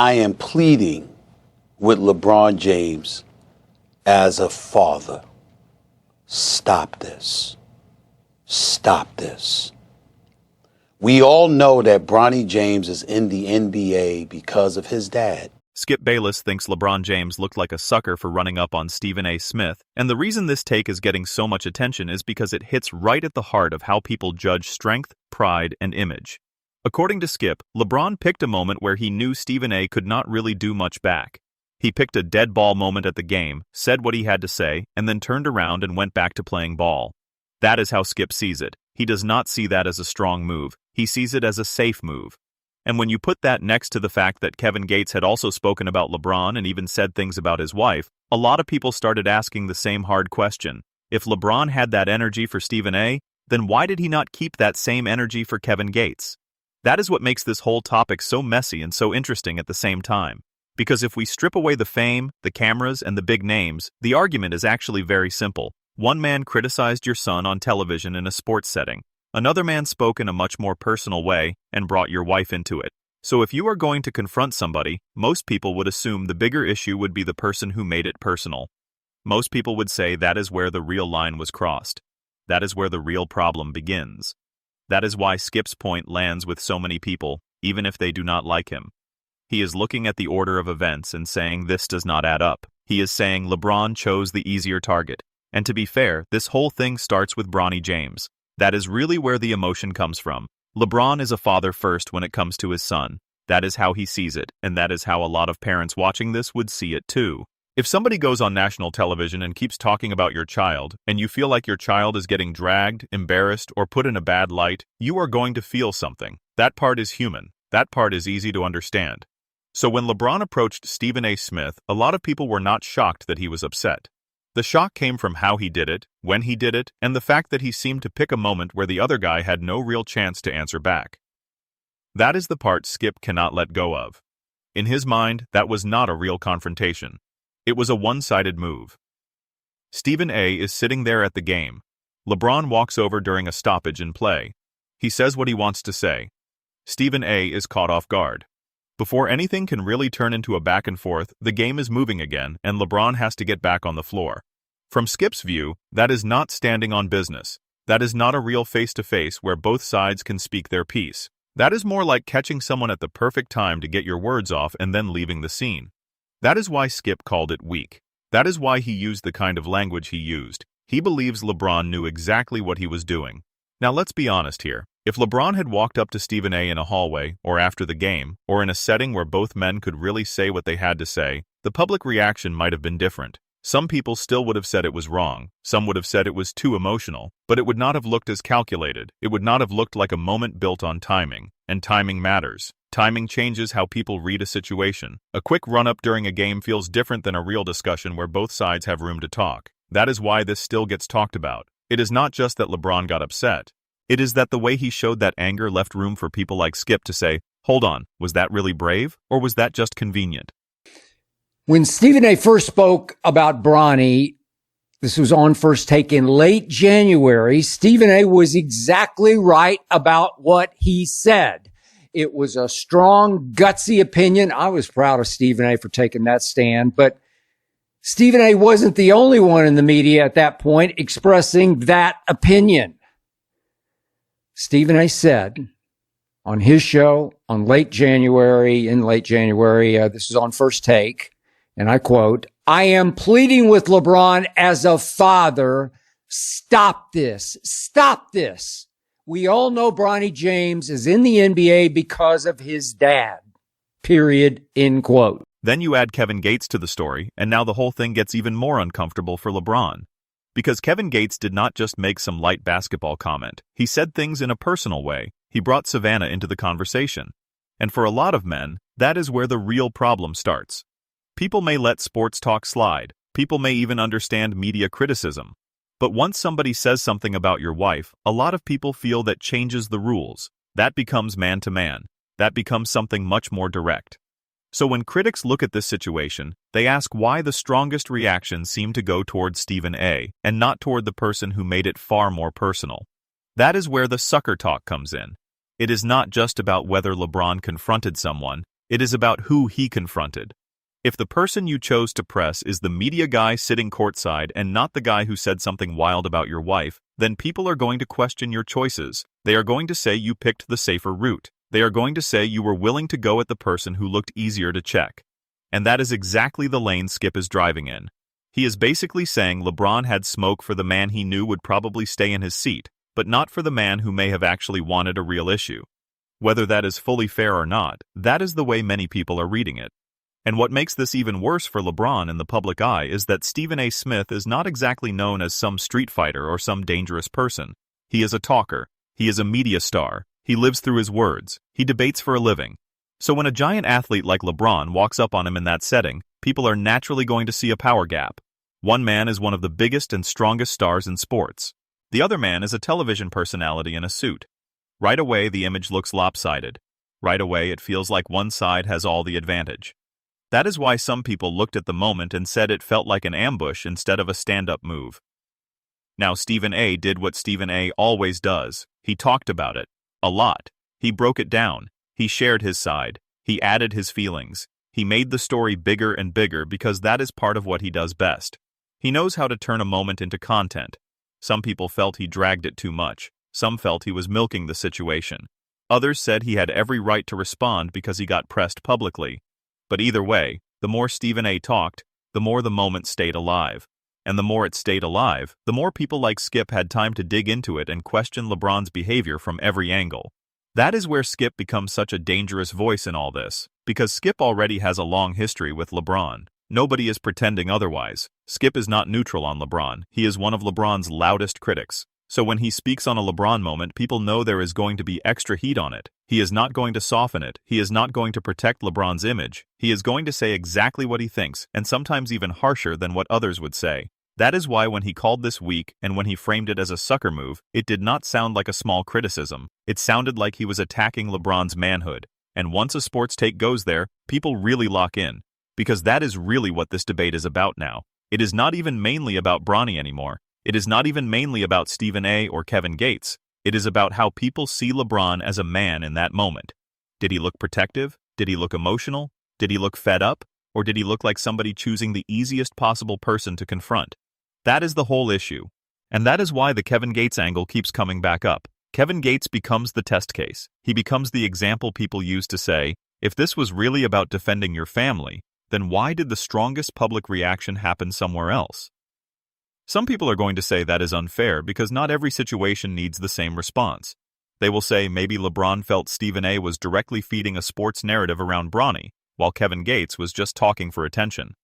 I am pleading with LeBron James as a father. Stop this. Stop this. We all know that Bronny James is in the NBA because of his dad. Skip Bayless thinks LeBron James looked like a sucker for running up on Stephen A. Smith, and the reason this take is getting so much attention is because it hits right at the heart of how people judge strength, pride, and image. According to Skip, LeBron picked a moment where he knew Stephen A. could not really do much back. He picked a dead ball moment at the game, said what he had to say, and then turned around and went back to playing ball. That is how Skip sees it. He does not see that as a strong move. He sees it as a safe move. And when you put that next to the fact that Kevin Gates had also spoken about LeBron and even said things about his wife, a lot of people started asking the same hard question. If LeBron had that energy for Stephen A., then why did he not keep that same energy for Kevin Gates? That is what makes this whole topic so messy and so interesting at the same time. Because if we strip away the fame, the cameras, and the big names, the argument is actually very simple. One man criticized your son on television in a sports setting. Another man spoke in a much more personal way and brought your wife into it. So if you are going to confront somebody, most people would assume the bigger issue would be the person who made it personal. Most people would say that is where the real line was crossed. That is where the real problem begins. That is why Skip's point lands with so many people, even if they do not like him. He is looking at the order of events and saying this does not add up. He is saying LeBron chose the easier target. And to be fair, this whole thing starts with Bronny James. That is really where the emotion comes from. LeBron is a father first when it comes to his son. That is how he sees it, and that is how a lot of parents watching this would see it too. If somebody goes on national television and keeps talking about your child, and you feel like your child is getting dragged, embarrassed, or put in a bad light, you are going to feel something. That part is human. That part is easy to understand. So when LeBron approached Stephen A. Smith, a lot of people were not shocked that he was upset. The shock came from how he did it, when he did it, and the fact that he seemed to pick a moment where the other guy had no real chance to answer back. That is the part Skip cannot let go of. In his mind, that was not a real confrontation. It was a one-sided move. Stephen A. is sitting there at the game. LeBron walks over during a stoppage in play. He says what he wants to say. Stephen A. is caught off guard. Before anything can really turn into a back and forth, the game is moving again, and LeBron has to get back on the floor. From Skip's view, that is not standing on business. That is not a real face-to-face where both sides can speak their piece. That is more like catching someone at the perfect time to get your words off and then leaving the scene. That is why Skip called it weak. That is why he used the kind of language he used. He believes LeBron knew exactly what he was doing. Now let's be honest here. If LeBron had walked up to Stephen A. in a hallway, or after the game, or in a setting where both men could really say what they had to say, the public reaction might have been different. Some people still would have said it was wrong. Some would have said it was too emotional, but it would not have looked as calculated. It would not have looked like a moment built on timing. And timing matters. Timing changes how people read a situation. A quick run-up during a game feels different than a real discussion where both sides have room to talk. That is why this still gets talked about. It is not just that LeBron got upset. It is that the way he showed that anger left room for people like Skip to say, hold on, was that really brave, or was that just convenient? When Stephen A. first spoke about Bronny, this was on First Take in late January, Stephen A. was exactly right about what he said. It was a strong, gutsy opinion. I was proud of Stephen A. for taking that stand, but Stephen A. wasn't the only one in the media at that point expressing that opinion. Stephen A. said on his show in late January, this is on First Take, and I quote, "I am pleading with LeBron as a father, stop this, stop this. We all know Bronny James is in the NBA because of his dad, period," end quote. Then you add Kevin Gates to the story, and now the whole thing gets even more uncomfortable for LeBron. Because Kevin Gates did not just make some light basketball comment. He said things in a personal way. He brought Savannah into the conversation. And for a lot of men, that is where the real problem starts. People may let sports talk slide. People may even understand media criticism. But once somebody says something about your wife, a lot of people feel that changes the rules. That becomes man-to-man. That becomes something much more direct. So when critics look at this situation, they ask why the strongest reactions seem to go toward Stephen A. and not toward the person who made it far more personal. That is where the sucker talk comes in. It is not just about whether LeBron confronted someone, It is about who he confronted. If the person you chose to press is the media guy sitting courtside and not the guy who said something wild about your wife, then people are going to question your choices. They are going to say you picked the safer route. They are going to say you were willing to go at the person who looked easier to check. And that is exactly the lane Skip is driving in. He is basically saying LeBron had smoke for the man he knew would probably stay in his seat, but not for the man who may have actually wanted a real issue. Whether that is fully fair or not, that is the way many people are reading it. And what makes this even worse for LeBron in the public eye is that Stephen A. Smith is not exactly known as some street fighter or some dangerous person. He is a talker. He is a media star. He lives through his words. He debates for a living. So when a giant athlete like LeBron walks up on him in that setting, people are naturally going to see a power gap. One man is one of the biggest and strongest stars in sports. The other man is a television personality in a suit. Right away, the image looks lopsided. Right away, it feels like one side has all the advantage. That is why some people looked at the moment and said it felt like an ambush instead of a stand-up move. Now, Stephen A. did what Stephen A. always does. He talked about it. A lot. He broke it down. He shared his side. He added his feelings. He made the story bigger and bigger because that is part of what he does best. He knows how to turn a moment into content. Some people felt he dragged it too much. Some felt he was milking the situation. Others said he had every right to respond because he got pressed publicly. But either way, the more Stephen A. talked, the more the moment stayed alive. And the more it stayed alive, the more people like Skip had time to dig into it and question LeBron's behavior from every angle. That is where Skip becomes such a dangerous voice in all this, because Skip already has a long history with LeBron. Nobody is pretending otherwise. Skip is not neutral on LeBron. He is one of LeBron's loudest critics. So when he speaks on a LeBron moment, people know there is going to be extra heat on it. He is not going to soften it. He is not going to protect LeBron's image. He is going to say exactly what he thinks, and sometimes even harsher than what others would say. That is why when he called this weak and when he framed it as a sucker move, it did not sound like a small criticism. It sounded like he was attacking LeBron's manhood. And once a sports take goes there, people really lock in. Because that is really what this debate is about now. It is not even mainly about Bronny anymore. It is not even mainly about Stephen A. or Kevin Gates. It is about how people see LeBron as a man in that moment. Did he look protective? Did he look emotional? Did he look fed up? Or did he look like somebody choosing the easiest possible person to confront? That is the whole issue. And that is why the Kevin Gates angle keeps coming back up. Kevin Gates becomes the test case. He becomes the example people use to say, if this was really about defending your family, then why did the strongest public reaction happen somewhere else? Some people are going to say that is unfair because not every situation needs the same response. They will say maybe LeBron felt Stephen A. was directly feeding a sports narrative around Bronny, while Kevin Gates was just talking for attention.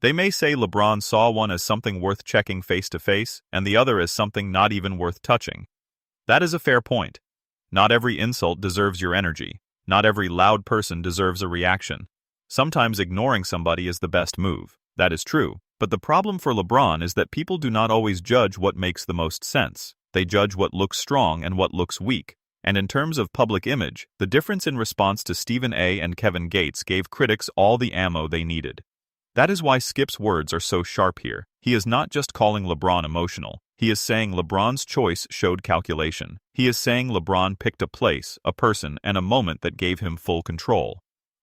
They may say LeBron saw one as something worth checking face-to-face and the other as something not even worth touching. That is a fair point. Not every insult deserves your energy. Not every loud person deserves a reaction. Sometimes ignoring somebody is the best move. That is true. But the problem for LeBron is that people do not always judge what makes the most sense. They judge what looks strong and what looks weak. And in terms of public image, the difference in response to Stephen A. and Kevin Gates gave critics all the ammo they needed. That is why Skip's words are so sharp here. He is not just calling LeBron emotional. He is saying LeBron's choice showed calculation. He is saying LeBron picked a place, a person, and a moment that gave him full control.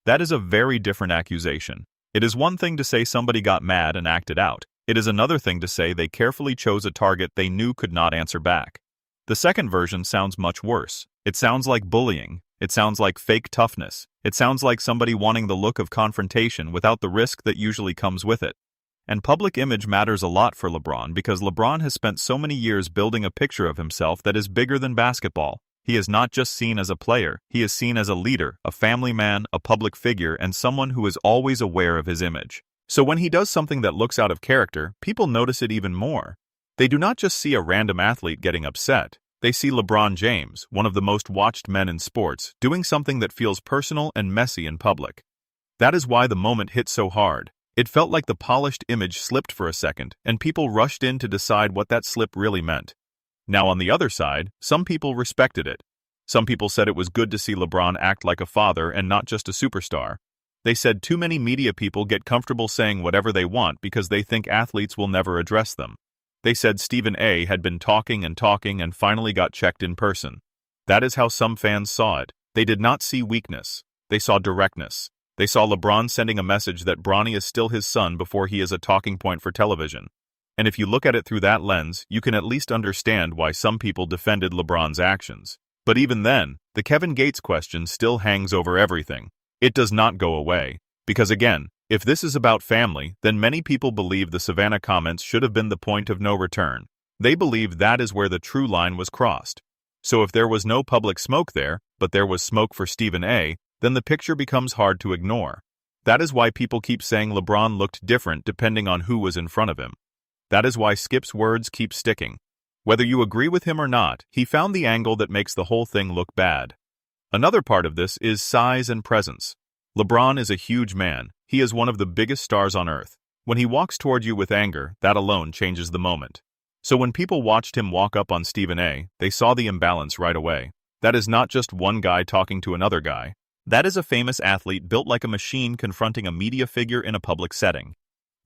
That is a very different accusation. It is one thing to say somebody got mad and acted out. It is another thing to say they carefully chose a target they knew could not answer back. The second version sounds much worse. It sounds like bullying. It sounds like fake toughness. It sounds like somebody wanting the look of confrontation without the risk that usually comes with it. And public image matters a lot for LeBron because LeBron has spent so many years building a picture of himself that is bigger than basketball. He is not just seen as a player, he is seen as a leader, a family man, a public figure, and someone who is always aware of his image. So when he does something that looks out of character, people notice it even more. They do not just see a random athlete getting upset. They see LeBron James, one of the most watched men in sports, doing something that feels personal and messy in public. That is why the moment hit so hard. It felt like the polished image slipped for a second, and people rushed in to decide what that slip really meant. Now on the other side, some people respected it. Some people said it was good to see LeBron act like a father and not just a superstar. They said too many media people get comfortable saying whatever they want because they think athletes will never address them. They said Stephen A. had been talking and finally got checked in person. That is how some fans saw it. They did not see weakness. They saw directness. They saw LeBron sending a message that Bronny is still his son before he is a talking point for television. And if you look at it through that lens, you can at least understand why some people defended LeBron's actions. But even then, the Kevin Gates question still hangs over everything. It does not go away. Because again, if this is about family, then many people believe the Savannah comments should have been the point of no return. They believe that is where the true line was crossed. So if there was no public smoke there, but there was smoke for Stephen A., then the picture becomes hard to ignore. That is why people keep saying LeBron looked different depending on who was in front of him. That is why Skip's words keep sticking. Whether you agree with him or not, he found the angle that makes the whole thing look bad. Another part of this is size and presence. LeBron is a huge man. He is one of the biggest stars on earth. When he walks toward you with anger, that alone changes the moment. So when people watched him walk up on Stephen A., they saw the imbalance right away. That is not just one guy talking to another guy. That is a famous athlete built like a machine confronting a media figure in a public setting.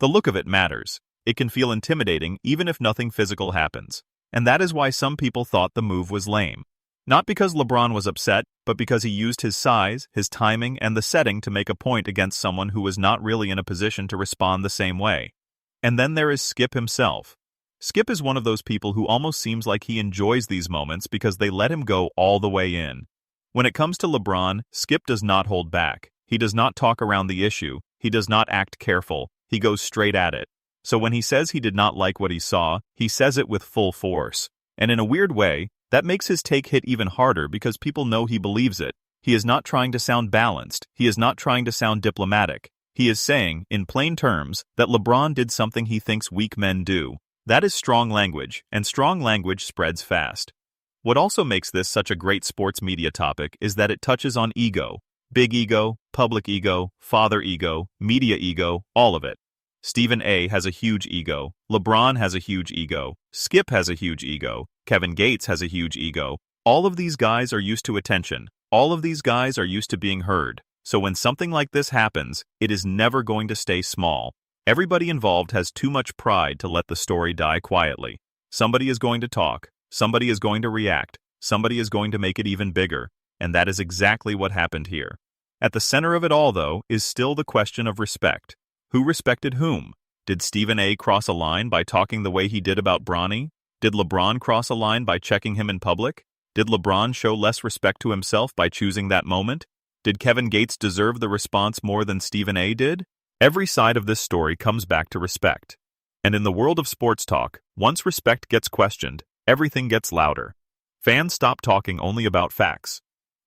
The look of it matters. It can feel intimidating even if nothing physical happens. And that is why some people thought the move was lame. Not because LeBron was upset, but because he used his size, his timing, and the setting to make a point against someone who was not really in a position to respond the same way. And then there is Skip himself. Skip is one of those people who almost seems like he enjoys these moments because they let him go all the way in. When it comes to LeBron, Skip does not hold back. He does not talk around the issue. He does not act careful. He goes straight at it. So when he says he did not like what he saw, he says it with full force. And in a weird way, that makes his take hit even harder because people know he believes it. He is not trying to sound balanced. He is not trying to sound diplomatic. He is saying, in plain terms, that LeBron did something he thinks weak men do. That is strong language, and strong language spreads fast. What also makes this such a great sports media topic is that it touches on ego. Big ego, public ego, father ego, media ego, all of it. Stephen A. has a huge ego. LeBron has a huge ego. Skip has a huge ego. Kevin Gates has a huge ego. All of these guys are used to attention. All of these guys are used to being heard. So when something like this happens, it is never going to stay small. Everybody involved has too much pride to let the story die quietly. Somebody is going to talk. Somebody is going to react. Somebody is going to make it even bigger. And that is exactly what happened here. At the center of it all, though, is still the question of respect. Who respected whom? Did Stephen A. cross a line by talking the way he did about Bronny? Did LeBron cross a line by checking him in public? Did LeBron show less respect to himself by choosing that moment? Did Kevin Gates deserve the response more than Stephen A. did? Every side of this story comes back to respect. And in the world of sports talk, once respect gets questioned, everything gets louder. Fans stop talking only about facts.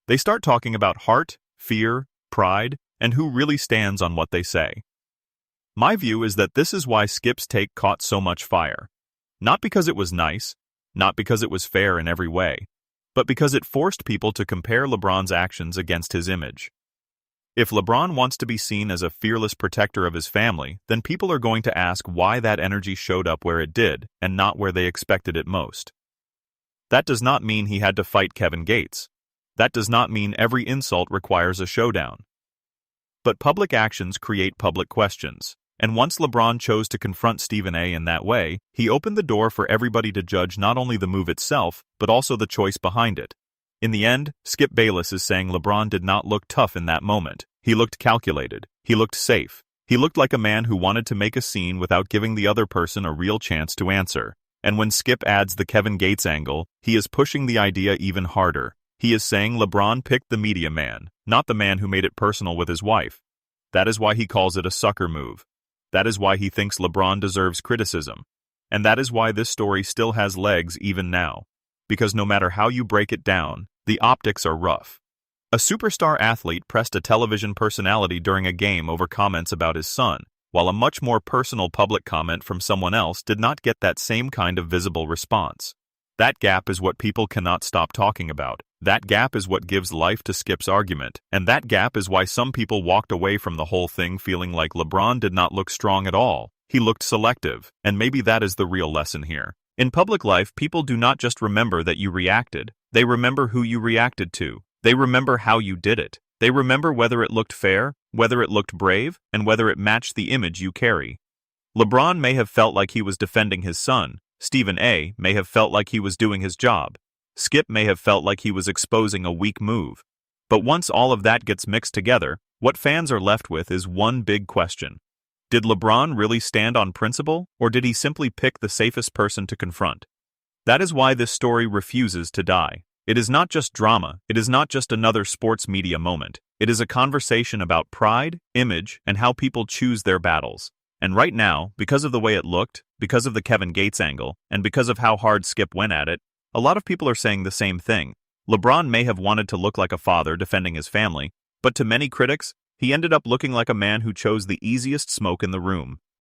They start talking about heart, fear, pride, and who really stands on what they say. My view is that this is why Skip's take caught so much fire. Not because it was nice, not because it was fair in every way, but because it forced people to compare LeBron's actions against his image. If LeBron wants to be seen as a fearless protector of his family, then people are going to ask why that energy showed up where it did and not where they expected it most. That does not mean he had to fight Kevin Gates. That does not mean every insult requires a showdown. But public actions create public questions. And once LeBron chose to confront Stephen A. in that way, he opened the door for everybody to judge not only the move itself, but also the choice behind it. In the end, Skip Bayless is saying LeBron did not look tough in that moment. He looked calculated. He looked safe. He looked like a man who wanted to make a scene without giving the other person a real chance to answer. And when Skip adds the Kevin Gates angle, he is pushing the idea even harder. He is saying LeBron picked the media man, not the man who made it personal with his wife. That is why he calls it a sucker move. That is why he thinks LeBron deserves criticism. And that is why this story still has legs even now. Because no matter how you break it down, the optics are rough. A superstar athlete pressed a television personality during a game over comments about his son, while a much more personal public comment from someone else did not get that same kind of visible response. That gap is what people cannot stop talking about. That gap is what gives life to Skip's argument, and that gap is why some people walked away from the whole thing feeling like LeBron did not look strong at all. He looked selective, and maybe that is the real lesson here. In public life, people do not just remember that you reacted. They remember who you reacted to. They remember how you did it. They remember whether it looked fair, whether it looked brave, and whether it matched the image you carry. LeBron may have felt like he was defending his son. Stephen A. may have felt like he was doing his job. Skip may have felt like he was exposing a weak move. But once all of that gets mixed together, What fans are left with is one big question. Did LeBron really stand on principle, or did he simply pick the safest person to confront? That is why this story refuses to die. It is not just drama, it is not just another sports media moment. It is a conversation about pride, image, and how people choose their battles. And right now, because of the way it looked, because of the Kevin Gates angle, and because of how hard Skip went at it, a lot of people are saying the same thing. LeBron may have wanted to look like a father defending his family, but to many critics, he ended up looking like a man who chose the easiest smoke in the room.